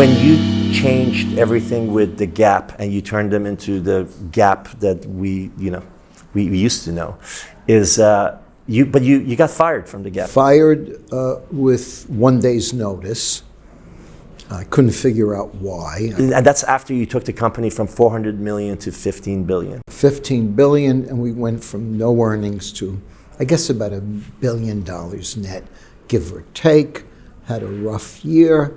When you changed everything with the Gap and you turned them into the Gap that we used to know, you got fired from the Gap. Fired with 1 day's notice. I couldn't figure out why. And that's after you took the company from 400 million to 15 billion. 15 billion, and we went from no earnings to, I guess, about $1 billion net, give or take. Had a rough year.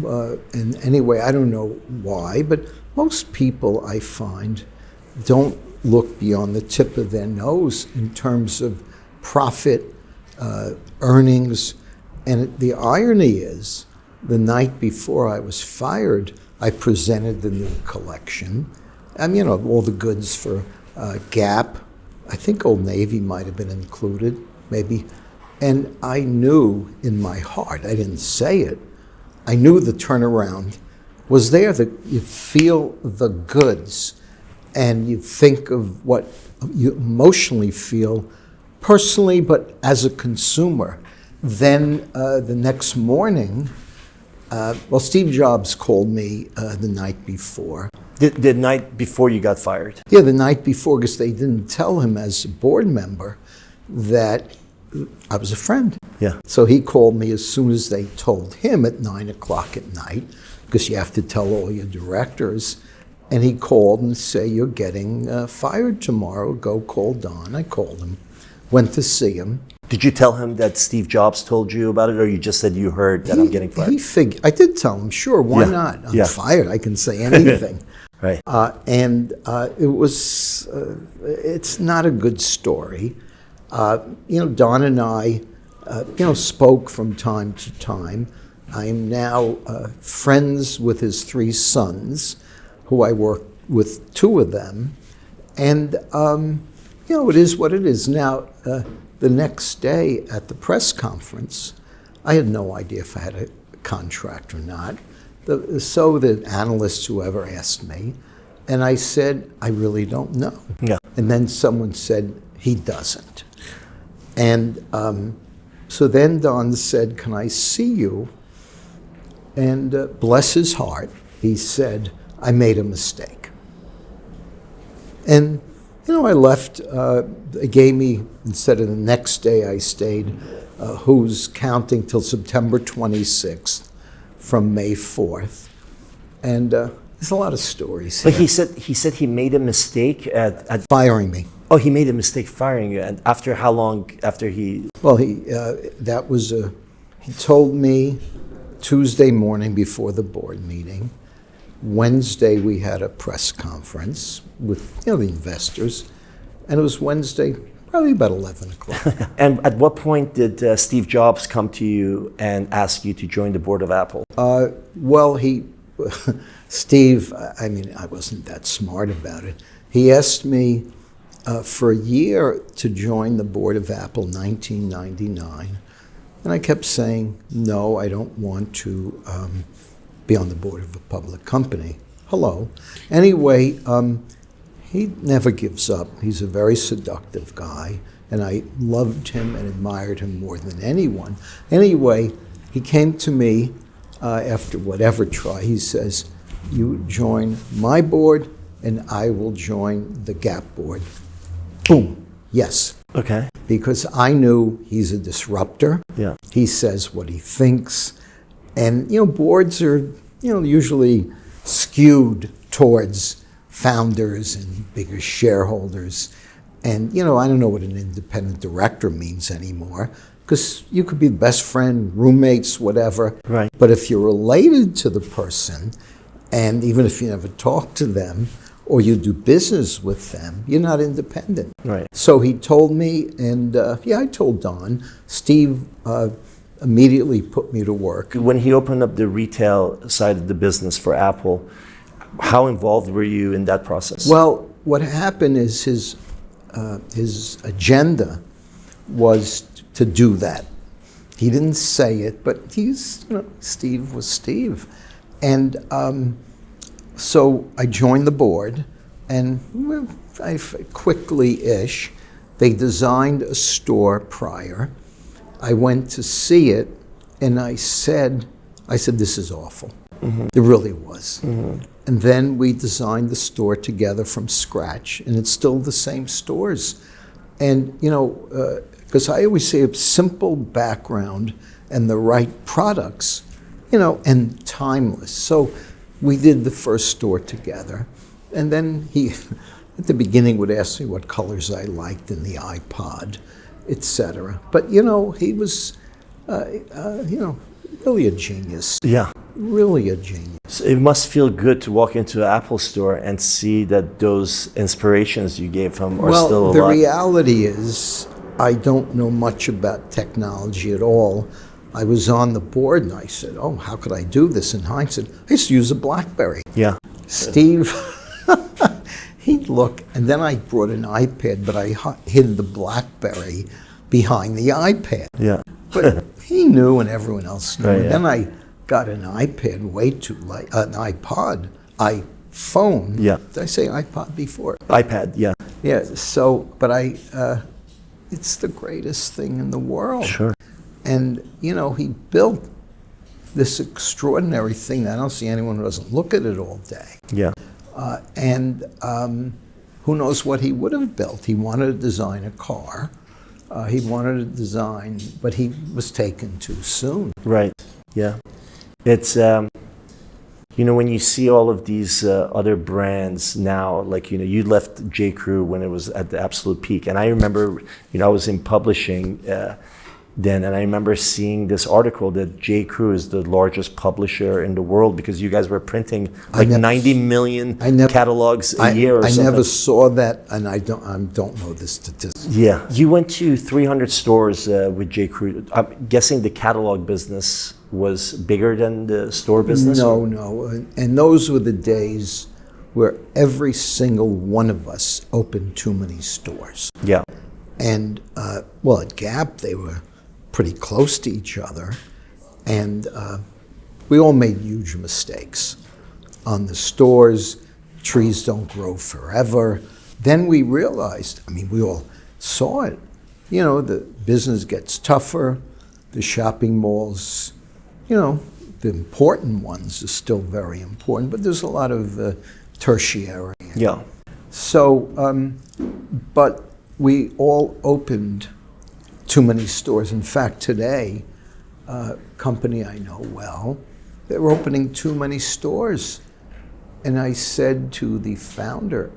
And anyway, I don't know why, but most people, I find, don't look beyond the tip of their nose in terms of profit, earnings. And the irony is, the night before I was fired, I presented the new collection. All the goods for Gap. I think Old Navy might have been included, maybe. And I knew in my heart, I didn't say it, I knew the turnaround was there, that you feel the goods and you think of what you emotionally feel personally, but as a consumer. Then the next morning, Steve Jobs called me the night before. The night before you got fired? Yeah, the night before, because they didn't tell him as a board member that I was a friend. Yeah. So he called me as soon as they told him at 9 o'clock at night, because you have to tell all your directors. And he called and said, "You're getting fired tomorrow. Go call Don." I called him, went to see him. Did you tell him that Steve Jobs told you about it, or you just said you heard that I'm getting fired? I did tell him, sure, why not? I'm fired. I can say anything. Right. It's not a good story. Don and I, spoke from time to time. I am now friends with his 3 sons, who I work with 2 of them. And, it is what it is. Now, the next day at the press conference, I had no idea if I had a contract or not. So the analysts, whoever asked me, and I said, I really don't know. Yeah. And then someone said, he doesn't. And so then Don said, can I see you? And bless his heart, he said, I made a mistake. And, I left. They gave me, instead of the next day I stayed, who's counting till September 26th from May 4th. And there's a lot of stories here. But he said he made a mistake at firing me. Oh, he made a mistake firing you. And after how long after he? Well, he told me Tuesday morning before the board meeting. Wednesday we had a press conference with the investors, and it was Wednesday, probably about 11 o'clock. And at what point did Steve Jobs come to you and ask you to join the board of Apple? Steve, I wasn't that smart about it. He asked me for a year to join the board of Apple, 1999. And I kept saying, no, I don't want to be on the board of a public company. Hello. Anyway, he never gives up. He's a very seductive guy, and I loved him and admired him more than anyone. Anyway, he came to me after whatever try. He says, you join my board, and I will join the Gap board. Boom. Yes. Okay. Because I knew he's a disruptor. Yeah. He says what he thinks. And, boards are, usually skewed towards founders and bigger shareholders. And, I don't know what an independent director means anymore, because you could be the best friend, roommates, whatever. Right. But if you're related to the person, and even if you never talk to them, or you do business with them, you're not independent. Right. So he told me, and I told Don. Steve immediately put me to work. When he opened up the retail side of the business for Apple, how involved were you in that process? Well, what happened is his agenda was to do that. He didn't say it, but Steve was Steve. And so I joined the board, and quickly-ish, they designed a store prior. I went to see it, and I said, this is awful. There really was. And then we designed the store together from scratch, and it's still the same stores. And, because I always say a simple background and the right products, and timeless. So we did the first store together. And then he, at the beginning, would ask me what colors I liked in the iPod, etc. But, he was, really a genius. Yeah. Really a genius. So it must feel good to walk into an Apple store and see that those inspirations you gave him are still alive. Well, the reality is, I don't know much about technology at all. I was on the board and I said, oh, how could I do this? In hindsight, I used to use a BlackBerry. Yeah. Steve, he'd look, and then I brought an iPad, but I hid the BlackBerry behind the iPad. Yeah. But he knew and everyone else knew. Right, And yeah. then I got an iPad way too late, an iPhone. Yeah. Did I say iPod before? iPad, yeah. Yeah, but it's the greatest thing in the world. Sure. And, he built this extraordinary thing that I don't see anyone who doesn't look at it all day. Yeah. And who knows what he would have built. He wanted to design a car. He wanted to design, but he was taken too soon. Right. Yeah. It's, when you see all of these other brands now, like, you left J. Crew when it was at the absolute peak. And I remember, I was in publishing then, and I remember seeing this article that J. Crew is the largest publisher in the world because you guys were printing like 90 million catalogs a year or something. I never saw that, and I don't know the statistics. Yeah. You went to 300 stores with J. Crew. I'm guessing the catalog business was bigger than the store business? No. And those were the days where every single one of us opened too many stores. Yeah. And, at Gap, they were pretty close to each other. And we all made huge mistakes. On the stores, trees don't grow forever. Then we realized, we all saw it. The business gets tougher, the shopping malls, the important ones are still very important, but there's a lot of tertiary. Yeah. So, but we all opened too many stores. In fact, today, a company I know well, they're opening too many stores. And I said to the founder,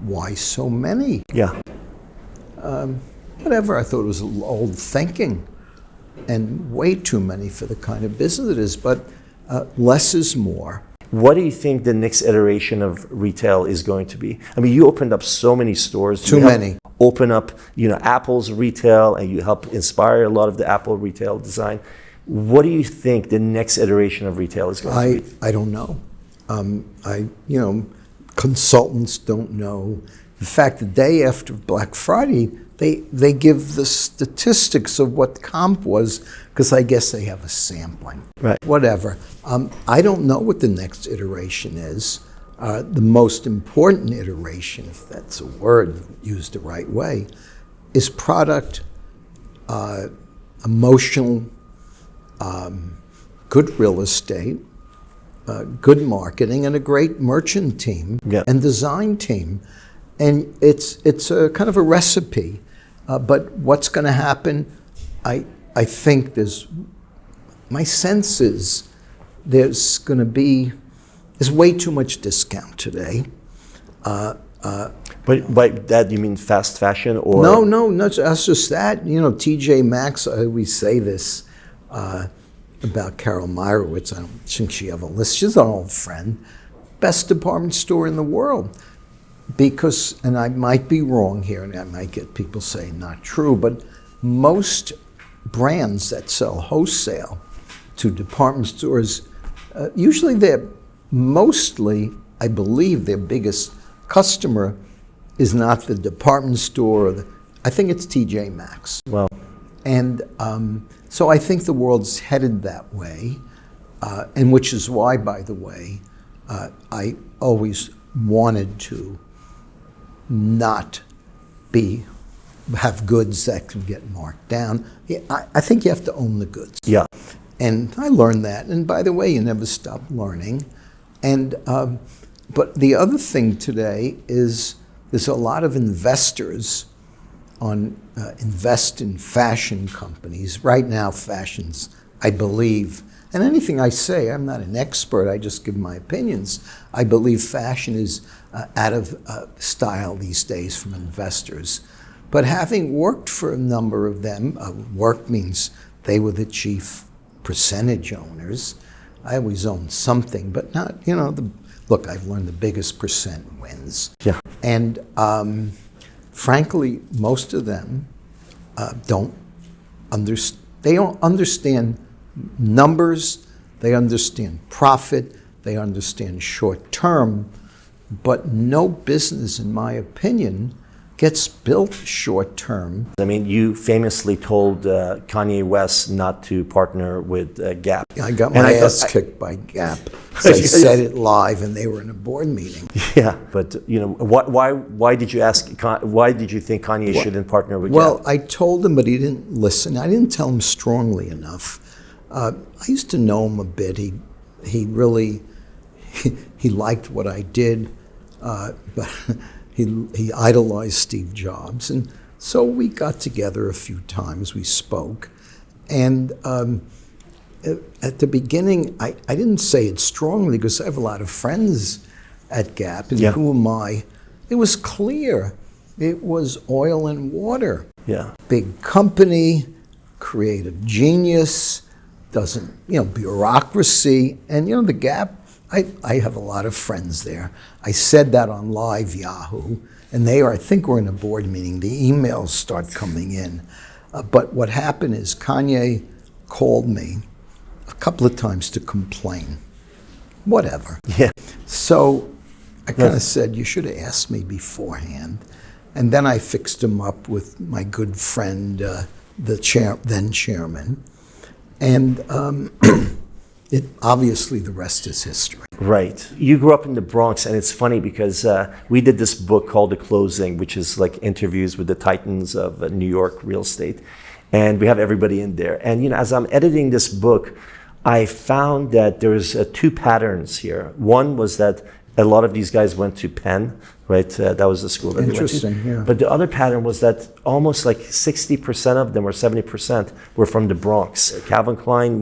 why so many? Yeah. Whatever, I thought it was old thinking. And way too many for the kind of business it is, but less is more. What do you think the next iteration of retail is going to be? You opened up so many stores. Too many. Open up, Apple's retail, and you help inspire a lot of the Apple retail design. What do you think the next iteration of retail is going to be? I don't know. Consultants don't know. In fact, the day after Black Friday, they give the statistics of what comp was, because I guess they have a sampling. Right. Whatever. I don't know what the next iteration is. The most important iteration, if that's a word used the right way, is product, emotional, good real estate, good marketing, and a great merchant team and design team. And it's a kind of a recipe. But what's going to happen, I think my sense is there's way too much discount today. But by that you mean fast fashion or? No, that's just that. TJ Maxx, I always say this about Carol Meyerowitz. I don't think she have a list. She's an old friend. Best department store in the world. Because, and I might be wrong here, and I might get people saying not true, but most brands that sell wholesale to department stores, usually I believe their biggest customer is not the department store. I think it's TJ Maxx. Wow. And so I think the world's headed that way, and which is why, by the way, I always wanted to not have goods that can get marked down. I think you have to own the goods. Yeah. And I learned that. And by the way, you never stop learning. And but the other thing today is there's a lot of investors invest in fashion companies. Right now, fashions, I believe, and anything I say, I'm not an expert, I just give my opinions. I believe fashion is out of style these days from investors. But having worked for a number of them, work means they were the chief percentage owners. I always owned something, but not, look, I've learned the biggest percent wins. Yeah. And frankly, most of them don't understand numbers, they understand profit, they understand short term, but no business, in my opinion, gets built short term. I mean, you famously told Kanye West not to partner with Gap. I got my ass kicked by Gap. I said it live, and they were in a board meeting. Yeah, but why did you think Kanye shouldn't partner with Gap? Well, I told him, but he didn't listen. I didn't tell him strongly enough. I used to know him a bit. He really liked what I did, but he idolized Steve Jobs, and so we got together a few times. We spoke, and at the beginning, I didn't say it strongly because I have a lot of friends at Gap, and who am I? It was clear. It was oil and water. Yeah. Big company, creative genius, doesn't, bureaucracy. And, the Gap, I have a lot of friends there. I said that on Live Yahoo, and I think we're in a board meeting. The emails start coming in. But what happened is Kanye called me a couple of times to complain. Whatever. Yeah. So I kind of said, you should have asked me beforehand. And then I fixed him up with my good friend, then chairman. And obviously the rest is history. Right. You grew up in the Bronx, and it's funny because we did this book called The Closing, which is like interviews with the titans of New York real estate. And we have everybody in there. And, as I'm editing this book, I found that there's two patterns here. One was that a lot of these guys went to Penn, right? That was the school that they went to. Interesting, yeah. But the other pattern was that almost like 60% of them, or 70%, were from the Bronx. Calvin Klein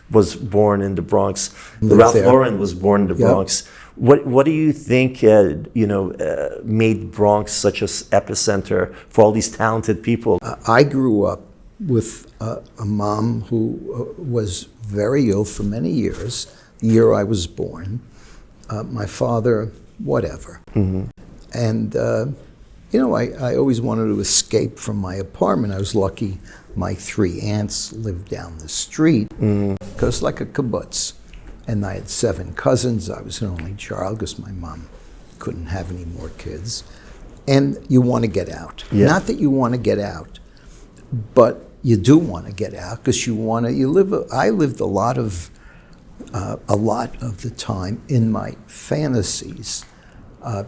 was born in the Bronx. Ralph Lauren was born in the Bronx. What do you think, made Bronx such an epicenter for all these talented people? I grew up with a mom who was very ill for many years, the year I was born. My father, whatever. Mm-hmm. And, I always wanted to escape from my apartment. I was lucky my 3 aunts lived down the street, because like a kibbutz. And I had 7 cousins. I was an only child because my mom couldn't have any more kids. And you want to get out. Yeah. Not that you want to get out, but you do want to get out because I lived a lot of the time in my fantasies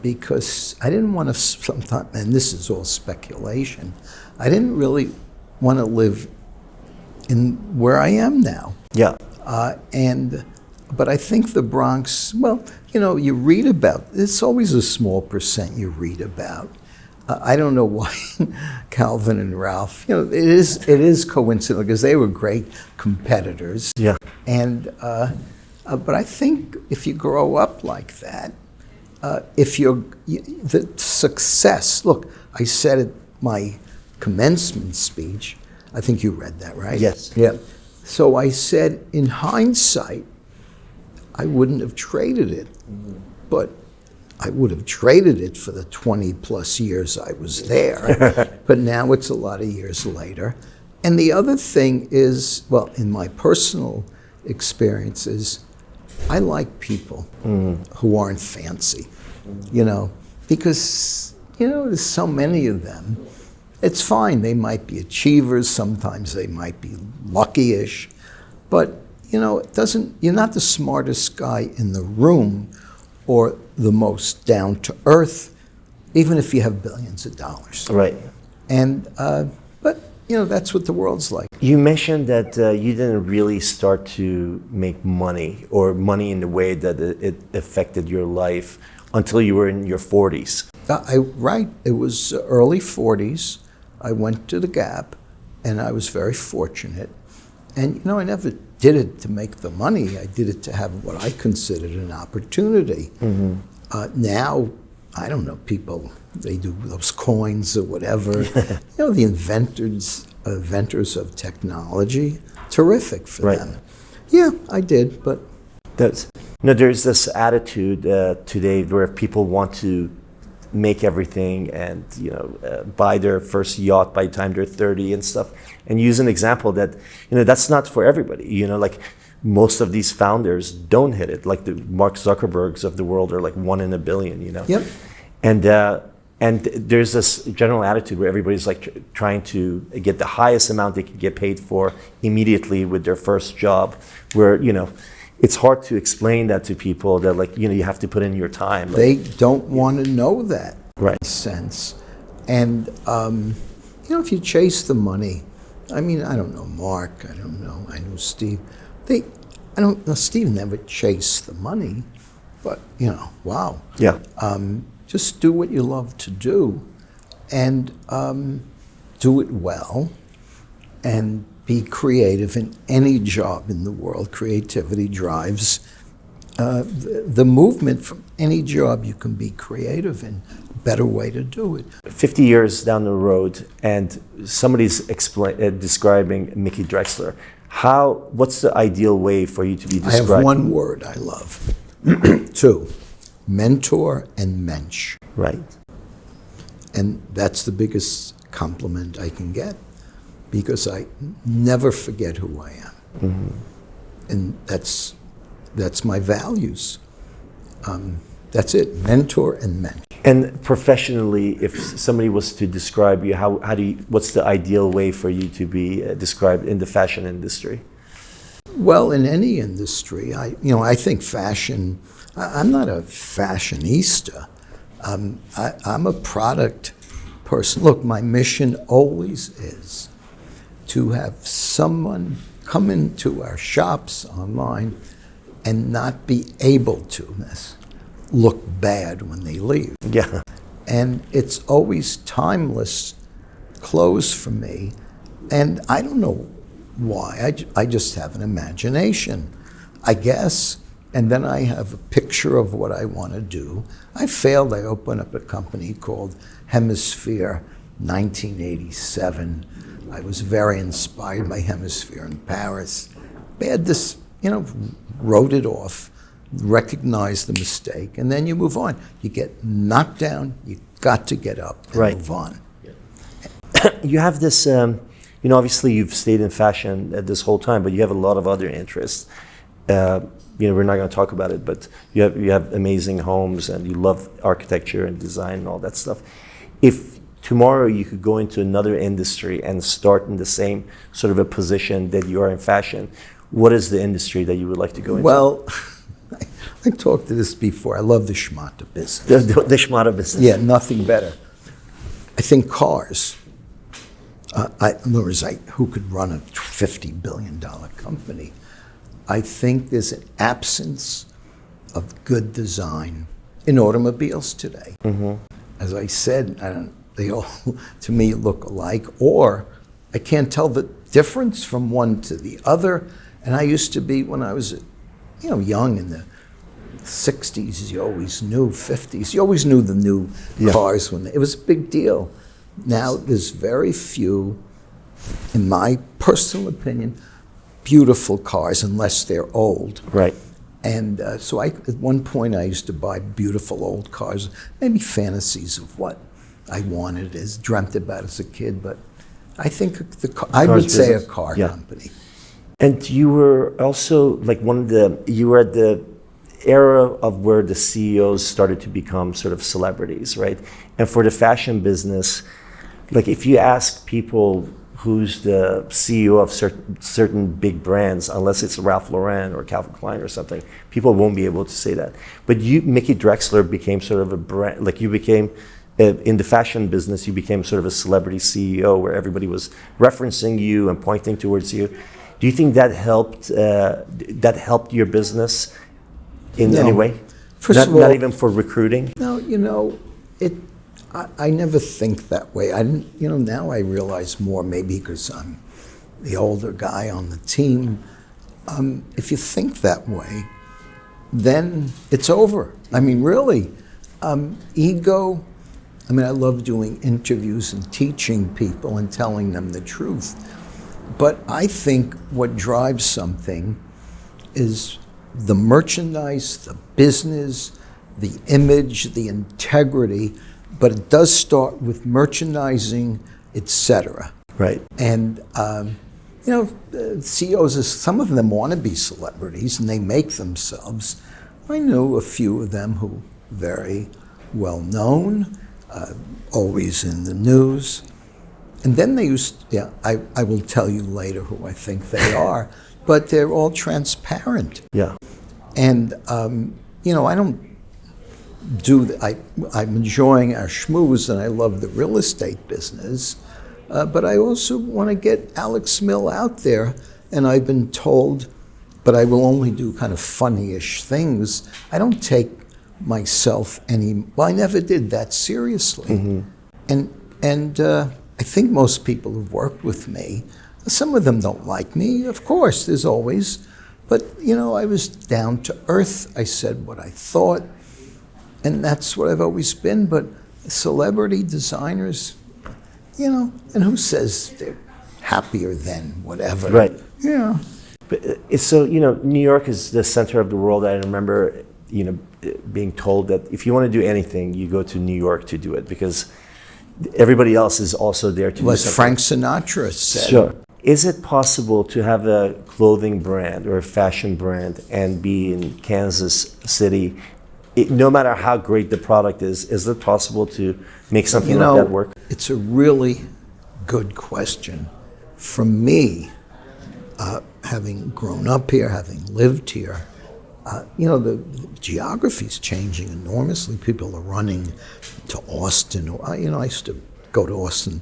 because I didn't want to sometimes, and this is all speculation, I didn't really want to live in where I am now. Yeah. But I think the Bronx, you read about, it's always a small percent you read about. I don't know why Calvin and Ralph, it is coincidental because they were great competitors. Yeah. And, but I think if you grow up like that, the success, look, I said at my commencement speech, I think you read that, right? Yes. Yeah. So I said, in hindsight, I wouldn't have traded it, but I would have traded it for the 20 plus years I was there. But now it's a lot of years later. And the other thing is, in my personal experiences, I like people who aren't fancy, because, there's so many of them. It's fine, they might be achievers, sometimes they might be lucky-ish, but, you're not the smartest guy in the room or the most down-to-earth, even if you have billions of dollars. Right. And, but that's what the world's like. You mentioned that you didn't really start to make money or money in the way that it affected your life until you were in your 40s. Right. It was early 40s. I went to the Gap, and I was very fortunate. And, I never did it to make the money. I did it to have what I considered an opportunity. Mm-hmm. Now, I don't know, people, they do those coins or whatever. The inventors of technology, terrific for them. Yeah, I did, but... There's this attitude today where people want to make everything and buy their first yacht by the time they're 30 and stuff, and use an example that that's not for everybody. Like most of these founders don't hit it. Like the Mark Zuckerbergs of the world are like 1 in a billion. Yep. And there's this general attitude where everybody's like trying to get the highest amount they can get paid for immediately with their first job, where it's hard to explain that to people that you have to put in your time. They don't want to know that. Right. Sense. And, if you chase the money, I don't know Mark, I know Steve. I don't know, Steve never chased the money, but, wow. Yeah. Just do what you love to do and do it well and be creative in any job in the world. Creativity drives the movement from any job. You can be creative in a better way to do it. 50 years down the road, and somebody's describing Mickey Drexler. What's the ideal way for you to be described? I have one word I love. 2, mentor and mensch. Right. And that's the biggest compliment I can get, because I never forget who I am. Mm-hmm. And that's my values. That's it, mentor and mensch. And professionally, if somebody was to describe you, what's the ideal way for you to be described in the fashion industry? Well, in any industry, I think fashion, I'm not a fashionista. I'm a product person. Look, my mission always is to have someone come into our shops online and not be able to look bad when they leave. Yeah. And it's always timeless clothes for me. And I don't know why. I just have an imagination, I guess. And then I have a picture of what I want to do. I failed. I opened up a company called Hemisphere 1987. I was very inspired by Hemisphere in Paris. I had this, wrote it off, recognized the mistake, and then you move on. You get knocked down, you got to get up and move on. You have this, obviously you've stayed in fashion this whole time, but you have a lot of other interests. We're not going to talk about it, but you have amazing homes and you love architecture and design and all that stuff. If tomorrow you could go into another industry and start in the same sort of a position that you are in fashion, what is the industry that you would like to go into? Well, I talked to this before. I love the schmata business. The schmata business. Yeah, nothing better. I think cars. In other words, who could run a $50 billion company? I think there's an absence of good design in automobiles today. Mm-hmm. As I said, they all, to me, look alike, or I can't tell the difference from one to the other. And I used to be, when I was, young in the 60s, you always knew, 50s, you always knew the new cars. It was a big deal. Now, there's very few, in my personal opinion, beautiful cars, unless they're old. Right. And so at one point I used to buy beautiful old cars, maybe fantasies of what I wanted, dreamt about as a kid. But I think I would say a car company. And you were also like you were at the era of where the CEOs started to become sort of celebrities, right? And for the fashion business, like if you ask people who's the CEO of certain big brands, unless it's Ralph Lauren or Calvin Klein or something, people won't be able to say that. But Mickey Drexler became sort of a brand, like you became in the fashion business, you became sort of a celebrity CEO where everybody was referencing you and pointing towards you. Do you think that helped your business in any way? First of all, not even for recruiting? No, I never think that way. I didn't, now I realize more, maybe because I'm the older guy on the team. If you think that way, then it's over. I mean, really, ego. I mean, I love doing interviews and teaching people and telling them the truth. But I think what drives something is the merchandise, the business, the image, the integrity, but it does start with merchandising, etc. Right. And, CEOs, some of them want to be celebrities and they make themselves. I knew a few of them who very well known, always in the news. And then they I will tell you later who I think they are, but they're all transparent. Yeah. And, I don't I'm enjoying our schmooze and I love the real estate business, but I also want to get Alex Mill out there, and I've been told, but I will only do kind of funny-ish things. I don't take myself I never did that seriously. Mm-hmm. And I think most people who've worked with me, some of them don't like me, of course, there's always, but I was down to earth. I said what I thought, and that's what I've always been. But celebrity designers, and who says they're happier than whatever? Right. Yeah. But so, New York is the center of the world. I remember, being told that if you want to do anything, you go to New York to do it because everybody else is also there to do something. Frank Sinatra said. Sure. Is it possible to have a clothing brand or a fashion brand and be in Kansas City, no matter how great the product is it possible to make something like that work? It's a really good question. For me, having grown up here, having lived here, the geography's changing enormously. People are running to Austin. I used to go to Austin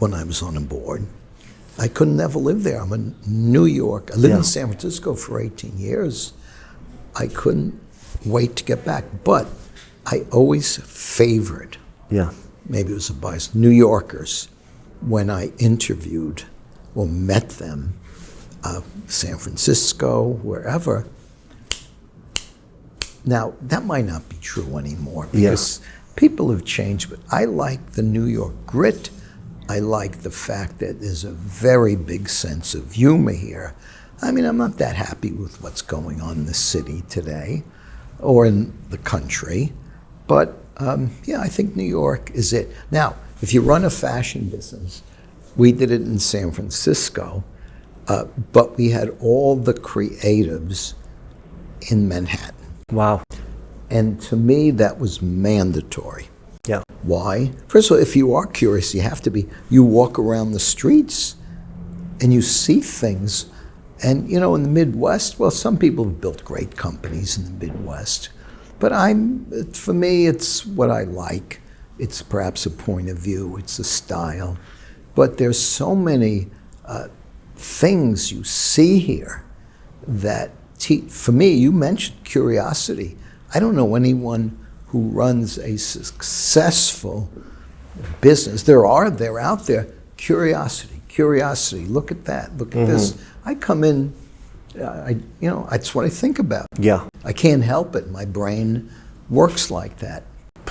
when I was on a board. I couldn't ever live there. I'm in New York. I lived in San Francisco for 18 years. I couldn't wait to get back. But I always favored, maybe it was a bias, New Yorkers when I interviewed or met them, San Francisco, wherever. Now, that might not be true anymore because people have changed, but I like the New York grit. I like the fact that there's a very big sense of humor here. I mean, I'm not that happy with what's going on in the city today or in the country, but I think New York is it. Now, if you run a fashion business, we did it in San Francisco, but we had all the creatives in Manhattan. Wow. And to me, that was mandatory. Yeah. Why? First of all, if you are curious, you walk around the streets and you see things. And, in the Midwest, well, some people have built great companies in the Midwest. But for me, it's what I like. It's perhaps a point of view. It's a style. But there's so many things you see here that, for me, you mentioned curiosity. I don't know anyone who runs a successful business. They're out there. Curiosity. Look at that. Look at this. I come in. That's what I think about. Yeah. I can't help it. My brain works like that.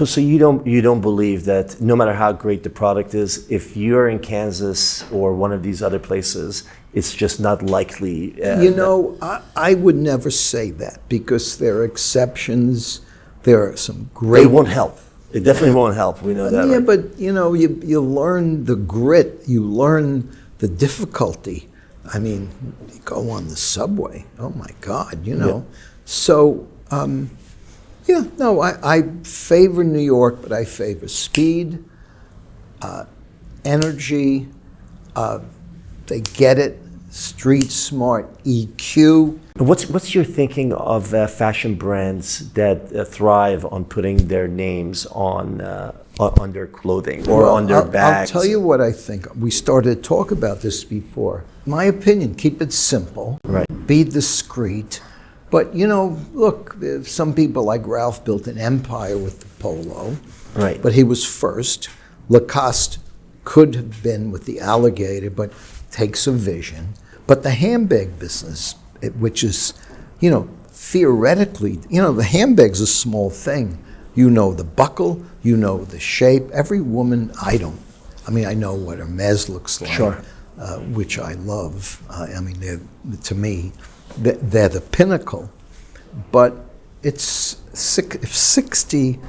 So you don't believe that no matter how great the product is, if you're in Kansas or one of these other places, it's just not likely. I would never say that because there are exceptions. There are some great. It won't help. It definitely won't help. We know that. Yeah, right? but you learn the grit. You learn the difficulty. I mean, you go on the subway. Oh my God, Yeah. So. I favor New York, but I favor speed, energy. They get it. Street smart, EQ. What's your thinking of fashion brands that thrive on putting their names on under clothing or under bags? I'll tell you what I think. We started to talk about this before. My opinion, keep it simple. Right. Be discreet. But, you know, look, some people like Ralph built an empire with the polo. Right. But he was first. Lacoste could have been with the alligator, but takes a vision. But the handbag business, which is, you know, theoretically, you know, the handbag's a small thing. You know the buckle, you know the shape. Every woman, I know what Hermes looks like, Sure. Which I love. I mean, to me, they're the pinnacle. But it's 60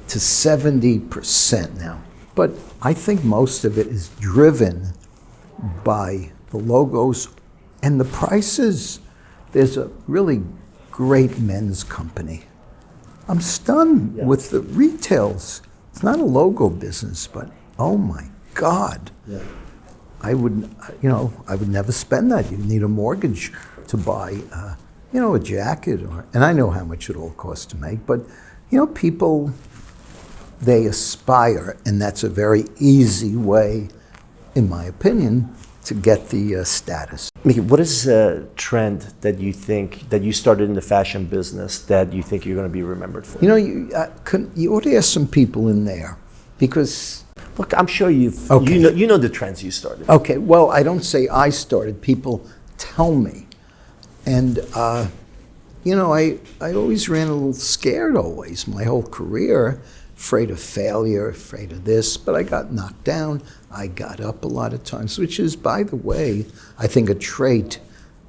to 70% now. But I think most of it is driven by the logos and the prices. There's a really great men's company. I'm stunned with the retails. It's not a logo business, but oh my God. Yeah. I would never spend that. You need a mortgage to buy, a jacket, and I know how much it all costs to make, but, you know, people, they aspire, and that's a very easy way, in my opinion, to get the status. Mickey, what is a trend that you think, that you started in the fashion business that you think you're going to be remembered for? You know, you ought to ask some people in there, because... Look, I'm sure you know the trends you started. Okay, well, I don't say I started. People tell me. And, you know, I always ran a little scared always, my whole career, afraid of failure, afraid of this, but I got knocked down. I got up a lot of times, which is, by the way, I think a trait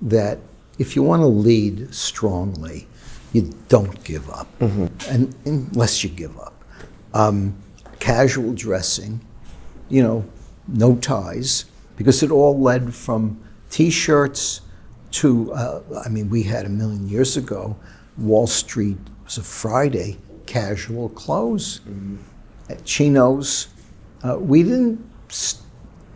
that if you want to lead strongly, you don't give up, and unless you give up. Casual dressing, you know, no ties, because it all led from T-shirts to, we had 1,000,000 years ago, Wall Street was a Friday, casual clothes, chinos. We didn't,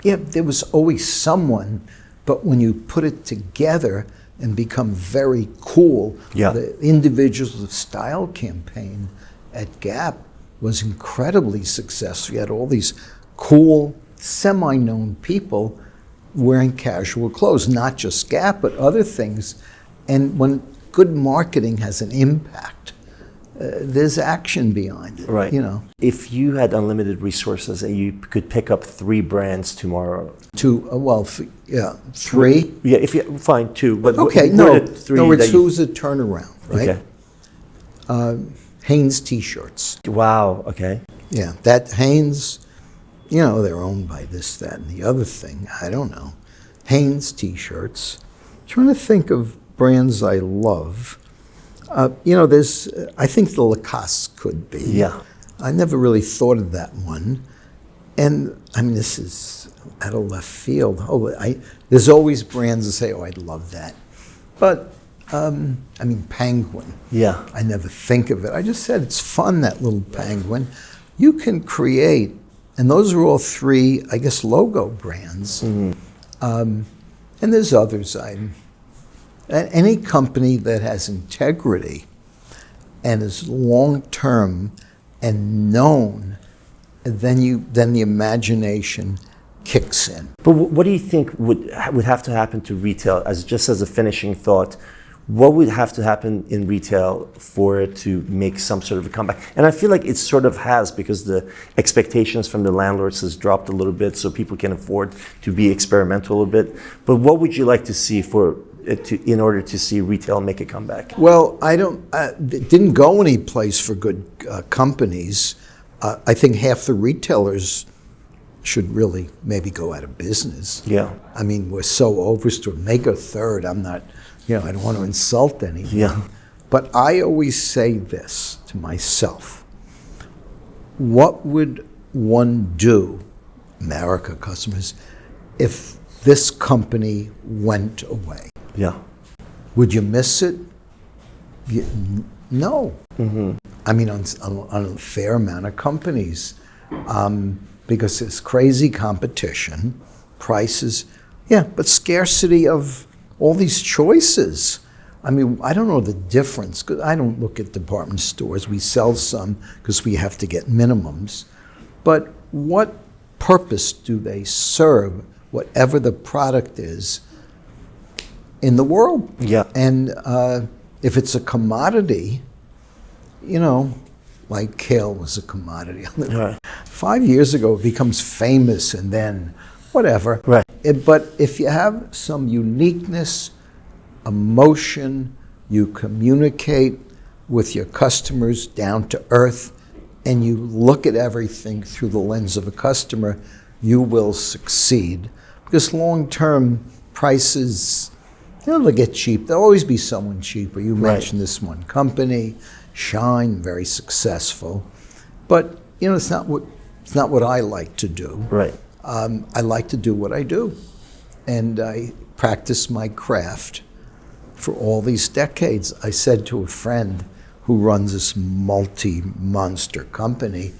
there was always someone, but when you put it together and become very cool, the Individuals of Style campaign at Gap was incredibly successful. You had all these cool, semi-known people wearing casual clothes, not just Gap, but other things. And when good marketing has an impact, there's action behind it. Right. You know. If you had unlimited resources and you could pick up 3 brands tomorrow. 3? Yeah, if you find 2, but okay, what are the 3 no, that two's a turnaround, right? Okay. Hanes T-shirts. Wow. Okay. Yeah, that Hanes, you know, they're owned by this, that, and the other thing. I don't know. Hanes T-shirts. Trying to think of brands I love. You know, there's, I think the Lacoste could be. Yeah. I never really thought of that one. And, I mean, this is out of left field. There's always brands that say, oh, I'd love that. But, Penguin. Yeah. I never think of it. I just said it's fun, that little penguin. You can create, and those are all 3, I guess, logo brands. And there's others. Any company that has integrity and is long-term and known, then the imagination kicks in. But what do you think would have to happen to retail, just as a finishing thought? What would have to happen in retail for it to make some sort of a comeback? And I feel like it sort of has, because the expectations from the landlords has dropped a little bit, so people can afford to be experimental a little bit. But what would you like to see in order to see retail make a comeback? Well, it didn't go any place for good companies. I think half the retailers should really maybe go out of business. Yeah. I mean, we're so overstored. Make a third. I'm not, I don't want to insult anyone. Yeah. But I always say this to myself. What would one do, America customers, if this company went away? Yeah. Would you miss it? No. I mean, on a fair amount of companies, because there's crazy competition, prices, but scarcity of all these choices. I mean, I don't know the difference, because I don't look at department stores. We sell some because we have to get minimums. but what purpose do they serve, whatever the product is, in the world? Yeah. And if it's a commodity, you know, like kale was a commodity. Right. 5 years ago, it becomes famous and then whatever. Right. But if you have some uniqueness, emotion, you communicate with your customers down to earth, and you look at everything through the lens of a customer, you will succeed. Because long-term prices, they'll get cheap. There'll always be someone cheaper. You mentioned this one company, Shine, very successful. But, you know, it's not what I like to do. Right. I like to do what I do. And I practice my craft for all these decades. I said to a friend who runs this multi-monster company,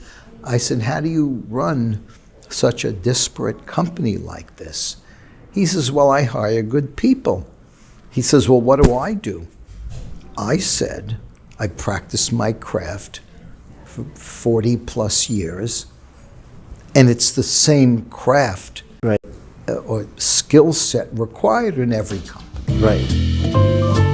I said, how do you run such a disparate company like this? He says, well, I hire good people. He says, well, what do? I said, I practice my craft for 40 plus years, and it's the same craft or skill set required in every company. Right.